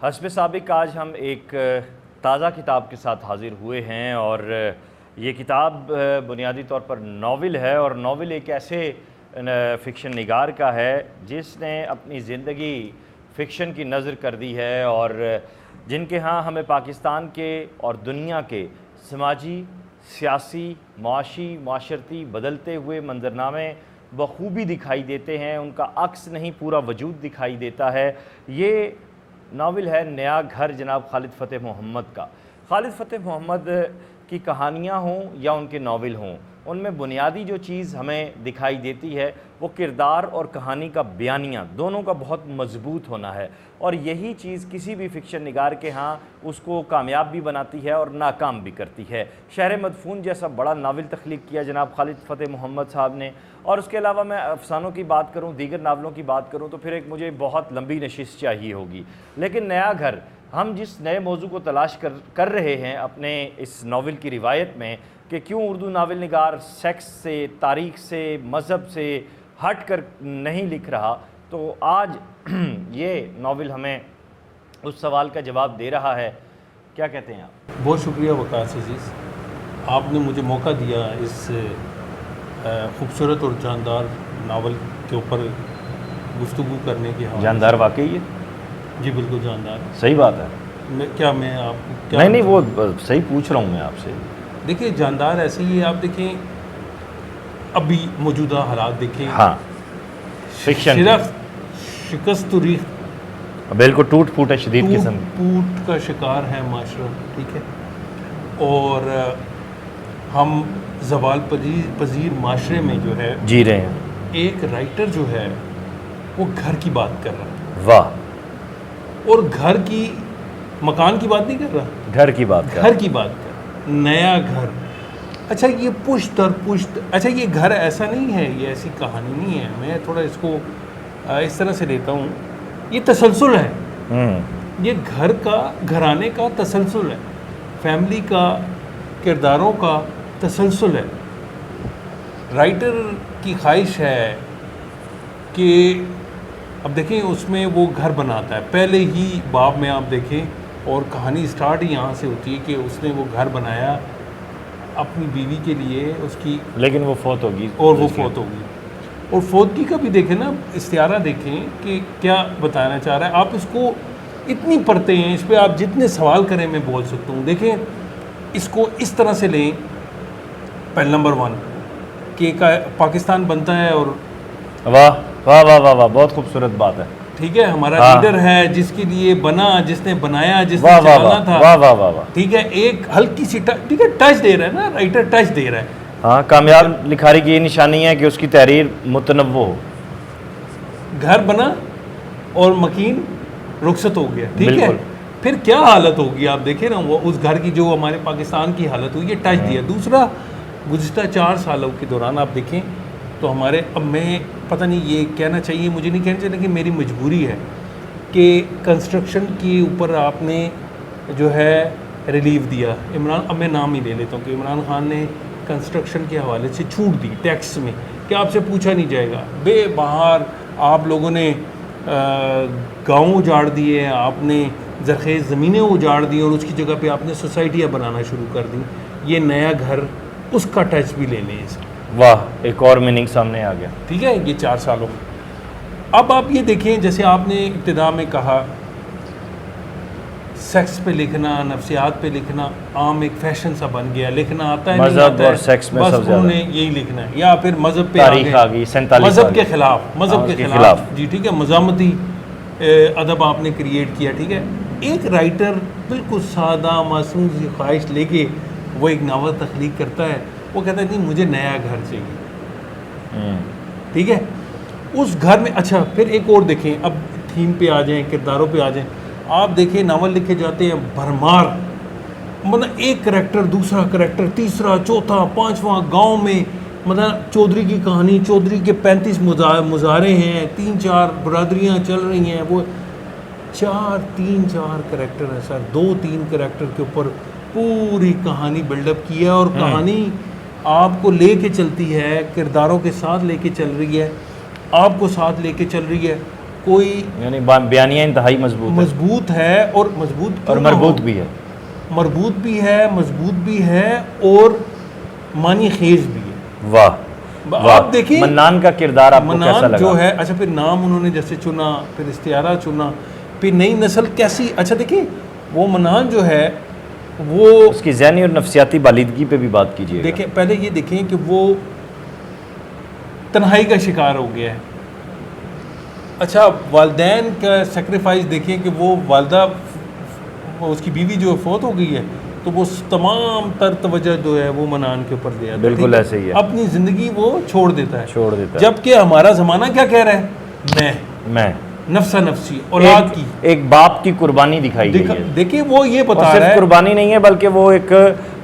हस्ब साबिक आज हम एक ताज़ा किताब के साथ हाज़िर हुए हैं और ये किताब बुनियादी तौर पर नावल है और नावल एक ऐसे फ़िक्शन निगार का है जिसने अपनी ज़िंदगी फ़िक्शन की नज़र कर दी है और जिनके यहाँ हमें पाकिस्तान के और दुनिया के समाजी, सियासी, माशी, माशरती बदलते हुए मंजरनामे बखूबी दिखाई देते हैं। उनका अक्स नहीं पूरा वजूद दिखाई देता है। ये नावल है नया घर जनाब खालिद फ़तेह मोहम्मद का। खालिद फ़तेह मोहम्मद की कहानियाँ हों या उनके नावल हों, उनमें बुनियादी जो चीज़ हमें दिखाई देती है वो किरदार और कहानी का बयानिया दोनों का बहुत मजबूत होना है और यही चीज़ किसी भी फ़िक्शन निगार के यहाँ उसको कामयाब भी बनाती है और नाकाम भी करती है। शहर मदफून जैसा बड़ा नावल तख्लीक किया जनाब खालिद फ़तेह मोहम्मद साहब ने। और उसके अलावा मैं अफसानों की बात करूँ, दीगर नावलों की बात करूँ तो फिर एक मुझे बहुत लंबी नशिस्त चाहिए होगी। लेकिन नया घर, हम जिस नए मौजू को तलाश कर रहे हैं अपने इस नावल की रिवायत में कि क्यों उर्दू नावल निगार सेक्स से, तारीख़ से, मज़हब से हट कर नहीं लिख रहा, तो आज ये नावल हमें उस सवाल का जवाब दे रहा है। क्या कहते हैं आप? बहुत शुक्रिया वकास अजीज़, आपने मुझे मौका दिया इस खूबसूरत और जानदार नावल के ऊपर गुफ्तगू करने की। जानदार वाकई है जी, बिल्कुल जानदार। सही बात है। मैं आपको नहीं, वो सही पूछ रहा हूँ मैं आपसे। देखिए, जानदार ऐसे ही है। आप देखें अभी मौजूदा हालात देखें। हाँ, फिक्शन शिकस्त रीख, बिल्कुल टूट फूट है, शदीद किस्म टूट का शिकार है माशरा, ठीक है। और हम ज़वाल पजीर माशरे में जो है जी रहे हैं। एक राइटर जो है वो घर की बात कर रहा है। वाह। और घर की, मकान की बात नहीं कर रहा, घर की बात कर नया घर। अच्छा, ये पुश्त और पुश्त, अच्छा ये घर ऐसा नहीं है, ये ऐसी कहानी नहीं है। मैं थोड़ा इसको इस तरह से लेता हूँ, ये तसलसल है। ये घर का, घराने का तसलसल है, फैमिली का, किरदारों का तसलसल है। राइटर की ख्वाहिश है कि अब देखें उसमें वो घर बनाता है, पहले ही बाब में आप देखें और कहानी स्टार्ट ही यहाँ से होती है कि उसने वो घर बनाया अपनी बीवी के लिए उसकी, लेकिन वो फौत होगी और वो फौत होगी। और फौतगी का भी देखें ना, इस्तियारा देखें कि क्या बताना चाह रहा है। आप इसको इतनी पढ़ते हैं, इस पर आप जितने सवाल करें मैं बोल सकता हूँ। देखें, इसको इस तरह से लें, पहले नंबर 1 कि पाकिस्तान बनता है और वाह वाह वाह वाह वाह, बहुत खूबसूरत बात है। ठीक है, हमारा लीडर है जिसके लिए बना, जिसने बनाया, जिसने चलाना था। वाह वाह वाह वाह। ठीक है, एक हल्की सी ठीक है टच दे रहा है ना, राइटर टच दे रहा है। हाँ, कामयाब लिखारी की ये निशानी है कि उसकी तहरीर मुतनव्वो हो। घर बना और मकीन रुखसत हो गया, ठीक है। फिर क्या हालत होगी आप देखें ना, वो उस घर की जो हमारे पाकिस्तान की हालत हुई, ये टच दिया। दूसरा, गुज़िश्ता 4 सालों के दौरान आप देखें तो हमारे, अब मैं पता नहीं ये कहना चाहिए, मुझे नहीं कहना चाहिए, लेकिन मेरी मजबूरी है कि कंस्ट्रक्शन के ऊपर आपने जो है रिलीफ दिया। इमरान, अब मैं नाम ही ले लेता हूँ कि इमरान खान ने कंस्ट्रक्शन के हवाले से छूट दी टैक्स में कि आपसे पूछा नहीं जाएगा। बेबाहर आप लोगों ने गाँव उजाड़ दिए, आपने ज़रख़ेज़ ज़मीनें उजाड़ दी और उसकी जगह पे आपने सोसाइटियाँ बनाना शुरू कर दी। ये नया घर, उसका टच भी ले लें इसका। वाह, एक और मीनिंग सामने आ गया। ठीक है, ये 4 सालों में। अब आप ये देखें, जैसे आपने इब्तिदा में कहा, सेक्स पे लिखना, नफ्सियात पे लिखना आम एक फैशन सा बन गया। लिखना आता है, मज़हब और सेक्स में बस सब उन्होंने यही लिखना है, या फिर मज़हब पे तारीख आ गई, 47 मज़हब के खिलाफ जी, ठीक है, मज़ामती अदब आपने क्रिएट किया। ठीक है, एक राइटर बिल्कुल सादा मासूम सी ख्वाहिश लेके वो एक नावल तख्लीक करता है। वो कहता है नहीं, मुझे नया घर चाहिए। ठीक है, उस घर में, अच्छा फिर एक और देखें, अब थीम पे आ जाएं, किरदारों पे आ जाएं। आप देखें नावल लिखे जाते हैं भरमार, मतलब एक करैक्टर, दूसरा करैक्टर, तीसरा, चौथा, पांचवा, गांव में मतलब चौधरी की कहानी, चौधरी के 35 मुजारे हैं, 3-4 बरादरियाँ चल रही हैं, वो 3-4 करैक्टर हैं सर, 2-3 करैक्टर के ऊपर पूरी कहानी बिल्डअप की है। और कहानी आपको लेके चलती है, किरदारों के साथ लेके चल रही है, आपको साथ लेके चल रही है। कोई यानी बयानिया इंतहाई मजबूत है और मजबूत और मरबूत भी है, मरबूत भी है, मजबूत भी है और मानी खेज भी है। वाह, आप देखिए मन्नान का किरदार आपको कैसा मन्नान लगा? जो है, अच्छा फिर नाम उन्होंने जैसे चुना, फिर इस्तियारा चुना, फिर नई नस्ल कैसी, अच्छा देखिए वो मन्नान जो है वो उसकी ज़हनी और नफसियाती बालिदगी पे भी बात कीजिए। देखें, पहले ये देखें कि वो तन्हाई का शिकार हो गया है। अच्छा वालदैन का सेक्रीफाइस देखिए कि वो वालदा उसकी बीवी जो फौत हो गई है तो वो तमाम तर तवज्जो जो है वो मन्नान के ऊपर दिया, बिल्कुल ऐसे ही है, अपनी ज़िंदगी वो छोड़ देता है। है। जबकि हमारा ज़माना क्या कह रहा है, मैं नफ्सा नफ्सी औलाद की एक बाप की कुर्बानी दिखाई गई है। देखिए वो ये बता रहा है, कुर्बानी नहीं है बल्कि वो एक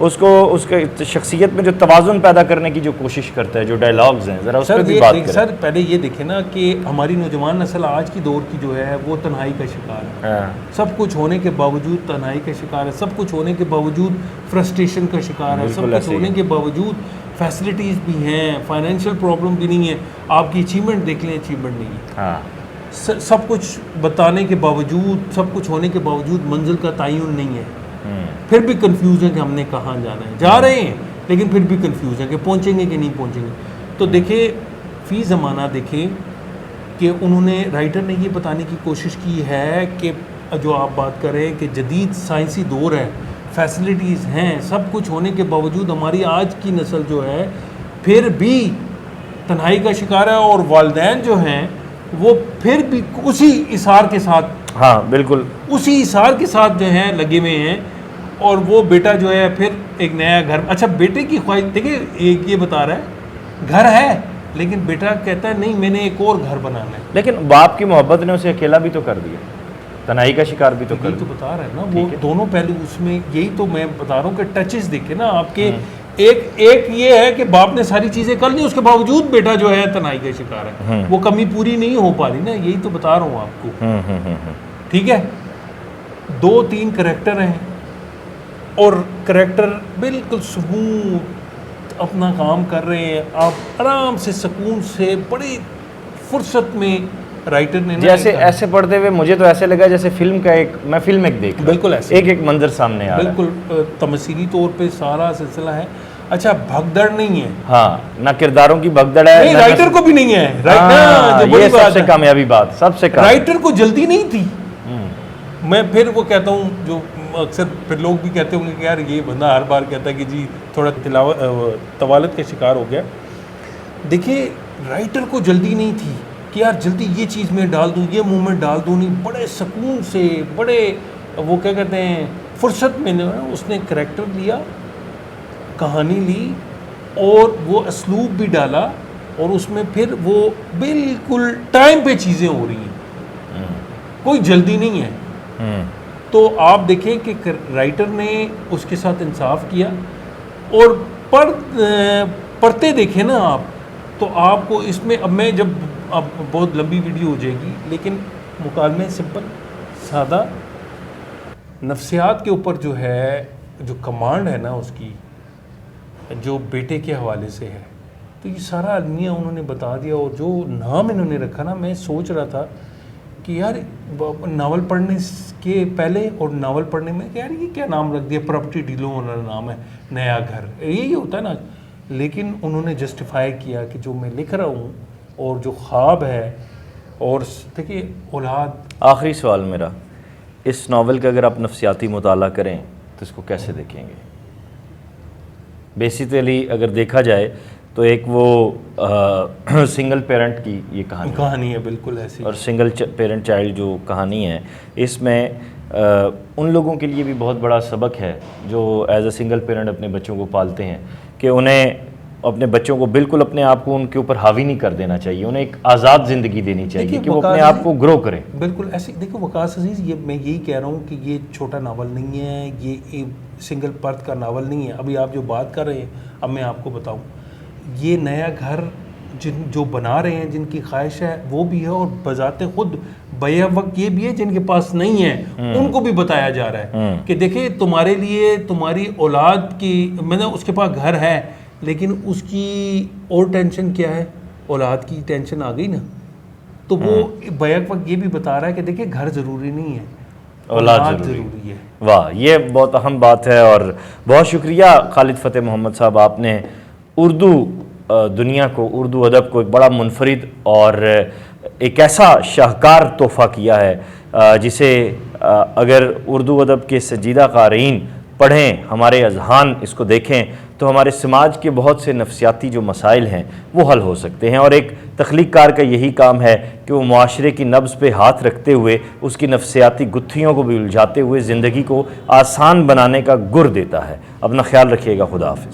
उसको उसके शख्सियत में जो तवाज़ुन पैदा करने की जो कोशिश करता है, जो डायलॉग्स हैं ज़रा उस पर भी बात करें। सर पहले ये देखें ना कि हमारी नौजवान नस्ल आज की दौर की जो है वो तन्हाई का शिकार है। सब कुछ होने के बावजूद तन्हाई का शिकार है, सब कुछ होने के बावजूद फ्रस्ट्रेशन का शिकार है, सब कुछ होने के बावजूद फैसिलिटीज़ भी हैं, फाइनेंशियल प्रॉब्लम भी नहीं है, आपकी अचीवमेंट देख लें, अचीवमेंट नहीं है। सब कुछ बताने के बावजूद, सब कुछ होने के बावजूद मंजिल का तयन नहीं है। फिर भी कंफ्यूज है कि हमने कहाँ जाना है, जा रहे हैं लेकिन फिर भी कंफ्यूज है कि पहुँचेंगे कि नहीं पहुँचेंगे। तो देखिए फ़ी ज़माना देखें कि उन्होंने राइटर ने ये बताने की कोशिश की है कि जो आप बात कर रहे हैं कि जदीद साइंसी दौर है, फैसिलिटीज़ हैं, सब कुछ होने के बावजूद हमारी आज की नस्ल जो है फिर भी तन्हाई का शिकार है और वालिदैन जो हैं वो फिर भी उसी इसार के साथ, हाँ बिल्कुल उसी इसार के साथ जो है लगे हुए हैं। और वो बेटा जो है फिर एक नया घर, अच्छा बेटे की ख्वाहिश देखिए, एक ये बता रहा है घर है लेकिन बेटा कहता है नहीं मैंने एक और घर बनाना है। लेकिन बाप की मोहब्बत ने उसे अकेला भी तो कर दिया, तन्हाई का शिकार भी तो कर दिया। तो बता रहा है ना वो दोनों पहलू उसमें, यही तो मैं बता रहा हूँ कि टचेस देखे ना आपके। एक ये है कि बाप ने सारी चीज़ें कर ली, उसके बावजूद बेटा जो है तन्हाई का शिकार है, वो कमी पूरी नहीं हो पा रही ना, यही तो बता रहा हूँ आपको। ठीक है, 2-3 करैक्टर हैं और करैक्टर बिल्कुल स्मूथ अपना काम कर रहे हैं, आप आराम से सुकून से बड़ी फुर्सत में राइटर ने जैसे ऐसे पढ़ते हुए मुझे तो ऐसे लगा जैसे फिल्म का मैं फिल्म एक देख बिल्कुल ऐसे एक मंजर सामने आ रहा है, बिल्कुल तमसीली तौर पे सारा सिलसिला है। अच्छा भगदड़ नहीं है, हाँ ना किरदारों की भगदड़ है, नहीं राइटर को भी नहीं है, ये सबसे कामयाबी बात, सबसे राइटर को जल्दी नहीं थी। मैं फिर वो कहता हूँ जो अक्सर फिर लोग भी कहते होंगे कि यार ये बंदा हर बार कहता है कि जी थोड़ा तवालत का शिकार हो गया। देखिए राइटर को जल्दी नहीं थी कि यार जल्दी ये चीज़ मैं डाल दूँ, ये मूवमेंट डाल दूँ, नहीं बड़े सुकून से, बड़े वो क्या कहते हैं फुर्सत में उसने करैक्टर लिया, कहानी ली और वो असलूब भी डाला और उसमें फिर वो बिल्कुल टाइम पे चीज़ें हो रही हैं, कोई जल्दी नहीं है। तो आप देखें कि राइटर ने उसके साथ इंसाफ किया और पढ़ते देखें ना आप तो आपको इसमें, अब मैं जब अब बहुत लंबी वीडियो हो जाएगी लेकिन मुकालमे सिंपल सादा नफ्सियात के ऊपर जो है, जो कमांड है ना उसकी, जो बेटे के हवाले से है, तो ये सारा अलमिया उन्होंने बता दिया। और जो नाम इन्होंने रखा ना, मैं सोच रहा था कि यार नावल पढ़ने के पहले और नावल पढ़ने में यार ये क्या नाम रख दिया, प्रॉपर्टी डीलों वाला नाम है, नया घर, यही होता है ना। लेकिन उन्होंने जस्टिफाई किया कि जो मैं लिख रहा हूँ और जो ख्वाब है, और देखिए औलाद। आखिरी सवाल मेरा, इस नावल का अगर आप नफसियाती मुताला करें तो इसको कैसे देखेंगे? बेसिकली अगर देखा जाए तो एक वो सिंगल पेरेंट की ये कहानी है, बिल्कुल ऐसी, और सिंगल पेरेंट चाइल्ड जो कहानी है, इसमें उन लोगों के लिए भी बहुत बड़ा सबक है जो एज अ सिंगल पेरेंट अपने बच्चों को पालते हैं कि उन्हें अपने बच्चों को बिल्कुल अपने आप को उनके ऊपर हावी नहीं कर देना चाहिए, उन्हें एक आज़ाद ज़िंदगी देनी चाहिए कि वो अपने आप को ग्रो करें। बिल्कुल ऐसे। देखो वकास अजीज़, ये मैं यही कह रहा हूँ कि ये छोटा नावल नहीं है, ये सिंगल पर्थ का नावल नहीं है। अभी आप जो बात कर रहे हैं, अब मैं आपको बताऊँ, ये नया घर जो बना रहे हैं, जिनकी ख्वाहिश है वो भी है, और बजाते खुद वक्त ये भी है जिनके पास नहीं है उनको भी बताया जा रहा है कि देखिए तुम्हारे लिए, तुम्हारी औलाद की, मैंने उसके पास घर है लेकिन उसकी और टेंशन क्या है, औलाद की टेंशन आ गई ना, तो वो बैक वक्त ये भी बता रहा है कि देखिए घर ज़रूरी नहीं है, औलाद ज़रूरी है। वाह, ये बहुत अहम बात है। और बहुत शुक्रिया खालिद फ़तेह मोहम्मद साहब, आपने उर्दू दुनिया को, उर्दू अदब को एक बड़ा मुनफरिद और एक ऐसा शाहकार तोहफ़ा किया है जिसे अगर उर्दू अदब के संजीदा क़ारीन पढ़ें, हमारे अज़हान इसको देखें, तो हमारे समाज के बहुत से नफसियाती जो मसाइल हैं वो हल हो सकते हैं। और एक तख्लीक़कार का यही काम है कि वो मुआशरे की नब्ज़ पे हाथ रखते हुए उसकी नफसियाती गुत्थियों को भी उलझाते हुए ज़िंदगी को आसान बनाने का गुर देता है। अपना ख्याल रखिएगा। खुदा हाफ़िज़।